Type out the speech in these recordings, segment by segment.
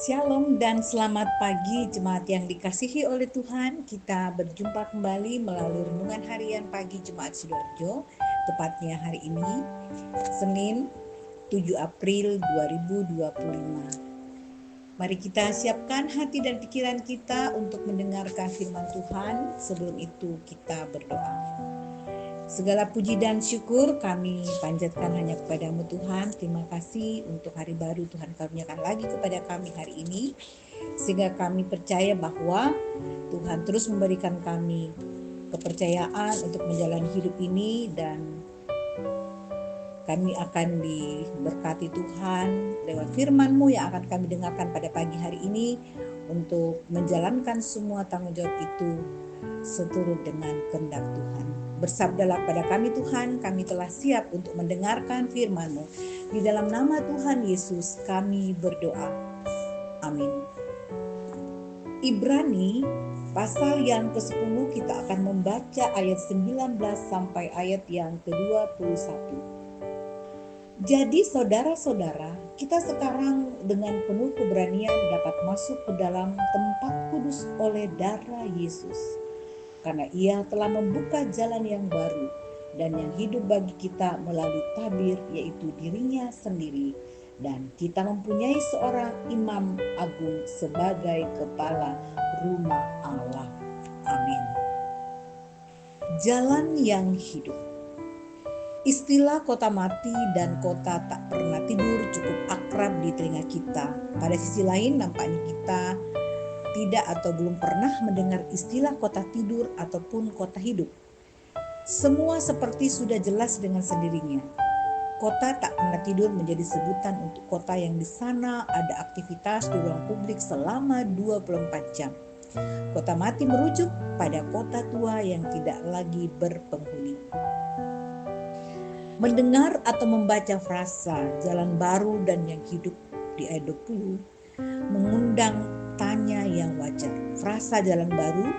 Shalom dan selamat pagi jemaat yang dikasihi oleh Tuhan. Kita berjumpa kembali melalui renungan harian pagi Jemaat Sidoarjo. Tepatnya hari ini, Senin 7 April 2025. Mari kita siapkan hati dan pikiran kita untuk mendengarkan firman Tuhan. Sebelum itu kita berdoa. Segala puji dan syukur kami panjatkan hanya kepadamu Tuhan. Terima kasih untuk hari baru Tuhan karuniakan lagi kepada kami hari ini. Sehingga kami percaya bahwa Tuhan terus memberikan kami kepercayaan untuk menjalani hidup ini, dan kami akan diberkati Tuhan lewat firman-Mu yang akan kami dengarkan pada pagi hari ini untuk menjalankan semua tanggung jawab itu seturut dengan kehendak Tuhan. Bersabdalah pada kami Tuhan, kami telah siap untuk mendengarkan firman-Mu. Di dalam nama Tuhan Yesus kami berdoa. Amin. Ibrani pasal yang ke-10 kita akan membaca ayat 19 sampai ayat yang ke-21. Jadi saudara-saudara, kita sekarang dengan penuh keberanian dapat masuk ke dalam tempat kudus oleh darah Yesus. Karena Ia telah membuka jalan yang baru dan yang hidup bagi kita melalui tabir, yaitu dirinya sendiri. Dan kita mempunyai seorang imam agung sebagai kepala rumah Allah. Amin. Jalan yang hidup. Istilah kota mati dan kota tak pernah tidur cukup akrab di telinga kita. Pada sisi lain, nampaknya kita tidak atau belum pernah mendengar istilah kota tidur ataupun kota hidup. Semua seperti sudah jelas dengan sendirinya. Kota tak pernah tidur menjadi sebutan untuk kota yang di sana ada aktivitas di ruang publik selama 24 jam. Kota mati merujuk pada kota tua yang tidak lagi berpenghuni. Mendengar atau membaca frasa jalan baru dan yang hidup di ayat 20 mengundang tanya yang wajar. Frasa jalan baru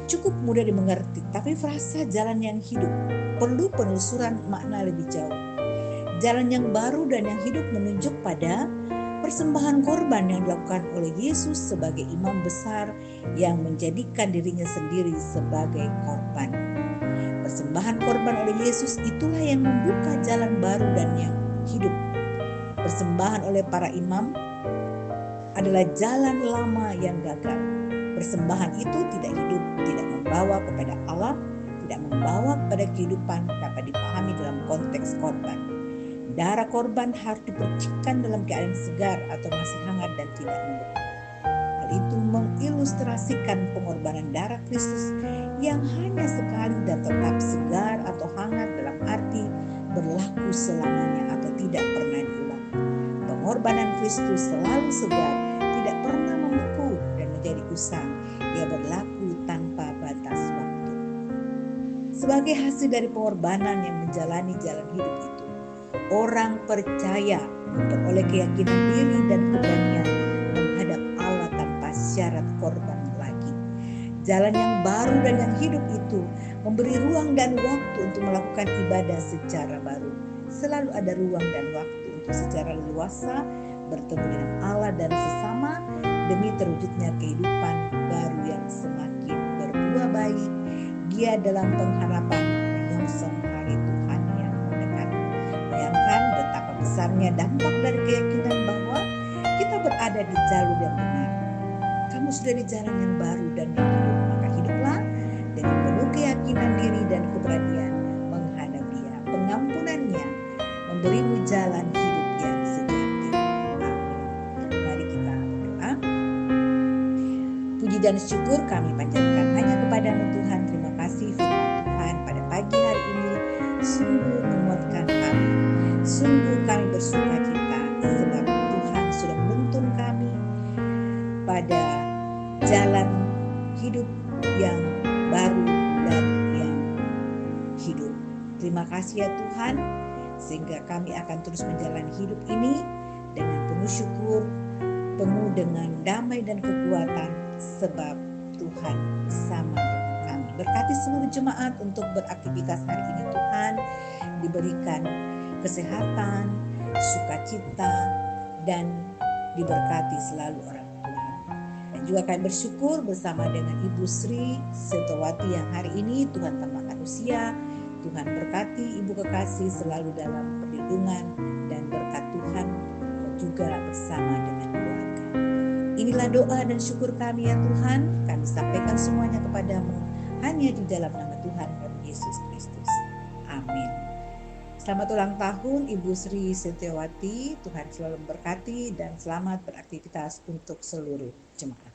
cukup mudah dimengerti, tapi frasa jalan yang hidup perlu penelusuran makna lebih jauh. Jalan yang baru dan yang hidup menunjuk pada persembahan korban yang dilakukan oleh Yesus sebagai imam besar yang menjadikan dirinya sendiri sebagai korban. Persembahan korban oleh Yesus itulah yang membuka jalan baru dan yang hidup. Persembahan oleh para imam adalah jalan lama yang gagal. Persembahan itu tidak hidup, tidak membawa kepada Allah, tidak membawa kepada kehidupan, dapat dipahami dalam konteks korban. Darah korban harus dipercikkan dalam keadaan segar atau masih hangat dan tidak membeku. Hal itu mengilustrasikan pengorbanan darah Kristus yang hanya sekali dan tetap segar atau hangat dalam arti berlaku selamanya atau tidak pernah diulang. Pengorbanan Kristus selalu segar, tidak pernah membeku dan menjadi usang. Ia berlaku tanpa batas waktu. Sebagai hasil dari pengorbanan yang menjalani jalan hidup itu, orang percaya memperoleh keyakinan diri dan keberanian menghadap Allah tanpa syarat korban lagi. Jalan yang baru dan yang hidup itu memberi ruang dan waktu untuk melakukan ibadah secara baru. Selalu ada ruang dan waktu untuk secara leluasa bertemu dengan Allah dan sesama demi terwujudnya kehidupan baru yang semakin berbuah baik. Dia dalam pengharapan menyongsong hari Tuhan yang mendekat. Bayangkan betapa besarnya dampak dari keyakinan bahwa kita berada di jalur yang benar. Kamu sudah di jalan yang baru dan yang hidup, maka hiduplah dengan penuh keyakinan diri dan keberanian menghadap Dia. Pengampunannya memberimu jalan hidup yang sejati. Amin. Mari kita berdoa. Puji dan syukur kami panjatkan hanya kepadamu Tuhan. Terima kasih firman Tuhan pada pagi hari ini sungguh menguatkan kami. Sungguh kami bersuka cita sebab Tuhan sudah menuntun kami pada jalan hidup yang baru dan yang hidup. Terima kasih ya Tuhan, sehingga kami akan terus menjalani hidup ini dengan penuh syukur, penuh dengan damai dan kekuatan, sebab Tuhan bersama dengan kami. Berkati seluruh jemaat untuk beraktivitas hari ini Tuhan, diberikan kesehatan, sukacita, dan diberkati selalu orang Tuhan. Dan juga kami bersyukur bersama dengan Ibu Sri Setiawati yang hari ini Tuhan tambahkan usia. Tuhan berkati Ibu kekasih selalu dalam perlindungan dan berkat Tuhan juga bersama dengan keluarga. Inilah doa dan syukur kami ya Tuhan, kami sampaikan semuanya kepadamu hanya di dalam nama Tuhan kami Yesus Kristus. Amin. Selamat ulang tahun Ibu Sri Setiawati, Tuhan selalu memberkati dan selamat beraktivitas untuk seluruh jemaat.